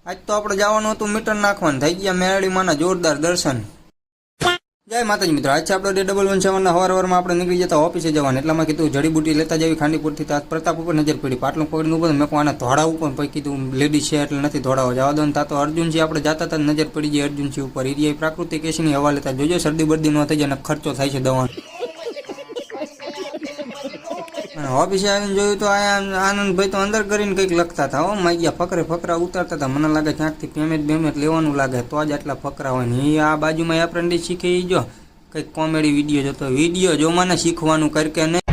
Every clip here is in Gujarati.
આજ તો આપણે જવાનું હતું મીટર નાખવાનું, થઈ ગયા મેરડી માના જોરદાર દર્શન। જય માતાજી મિત્રો, આજ છે આપણો ડે 117 ના હવારમાં આપણે નીકળી જતા ઓફિસે જવાનું, એટલામાં કીધું જડીબુટી લેતા જવી ખાંડીપુરથી। તો આજ પ્રતાપ ઉપર નજર પડી, પાટલું પકડીને ઉભો મેં આને ધોડાવું પણ પછી કીધું લેડીઝ છે એટલે નથી ધોડાવો જવા દો ને। તો અર્જુનજી આપણે જતા હતા નજર પડી જાય અર્જુનજી ઉપર, એ પ્રાકૃતિક એસીની હવા લેતા જોજો શરદી બરદી ન થઈ જાય અને ખર્ચો થાય છે દવાનો। ઓફિસે આવીને જોયું તો આનંદભાઈ તો અંદર કરીને કંઈક લખતા હતા, હો માગ્યા ફકરા ઉતારતા હતા। મને લાગે ક્યાંકથી પેમેન્ટ લેવાનું લાગે તો જ આટલા ફકરા હોય ને। એ આ બાજુમાં એપ્રેન્ટિસ શીખે એ જો કંઈક કોમેડી વિડીયો જોતો, વિડીયો જો મને શીખવાનું કરકે નહીં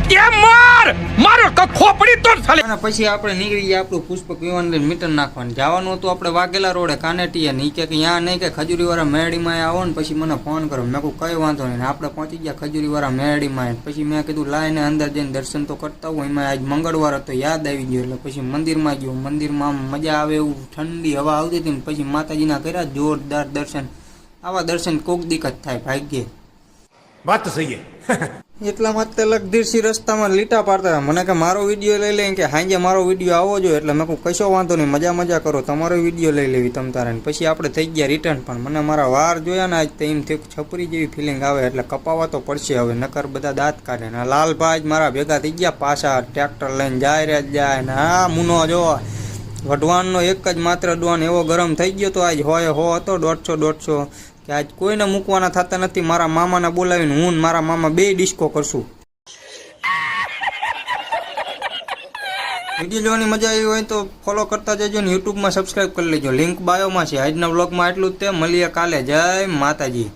પછી આપણે નીકળી ગયા આપણું પુષ્પક વિમાન લઈને મીટર નાખવાનું જવાનું હતું આપણે વાઘેલા રોડે કાનેટીએ ને કે ત્યાં નહીં કે ખજૂરીવાળા મેરડીમાં આવો ને પછી મને ફોન કરો। મેં કહું કઈ વાંધો નહીં, આપણે પહોંચી ગયા ખજૂરીવાળા મેરડીમાં। પછી મેં કીધું લાઈને અંદર જઈને દર્શન તો કરતા હોય, એમાં આજ મંગળવાર હતો યાદ આવી ગયો એટલે પછી મંદિરમાં ગયો। મંદિરમાં મજા આવે એવું ઠંડી હવા આવતી હતી ને પછી માતાજીના કર્યા જોરદાર દર્શન। આવા દર્શન કોક દિક્કત થાય ભાગ્યે, વાત તો સહી એટલામાં તે લગધીરસી રસ્તામાં લીટા પાડતા હતા। મને કે મારો વિડીયો લઈ લે કે હાંજે મારો વિડીયો આવો જોઈએ, એટલે મેં કહું કશો વાંધો નહીં, મજા કરો, તમારો વિડીયો લઈ લેવી તમ તારે। પછી આપણે થઈ ગયા રિટર્ન, પણ મને મારા વાર જોયા ને આજ તો એમ થયું છપરી જેવી ફિલિંગ આવે, એટલે કપાવા તો પડશે હવે, નકર બધા દાંત કાઢે ને। લાલભાઈ મારા ભેગા થઈ ગયા પાછા, ટ્રેક્ટર લઈને જાય ને હા મુનો જો વઢવાણનો એક જ માત્ર ડોન એવો ગરમ થઈ ગયો તો આજ હોય હતો 150 કે આજ કોઈને મૂકવાના થતા નથી। મારા મામાને બોલાવીને હું ને મારા મામા બે ડિસ્કો કરશું। વિડીયો જોવાની મજા આવી હોય તો ફોલો કરતા જજો ને યુટ્યુબમાં સબસ્ક્રાઈબ કરી લેજો, લિંક બાયોમાં છે। આજના વ્લોગમાં એટલું જ તે, મળીએ કાલે, જય માતાજી।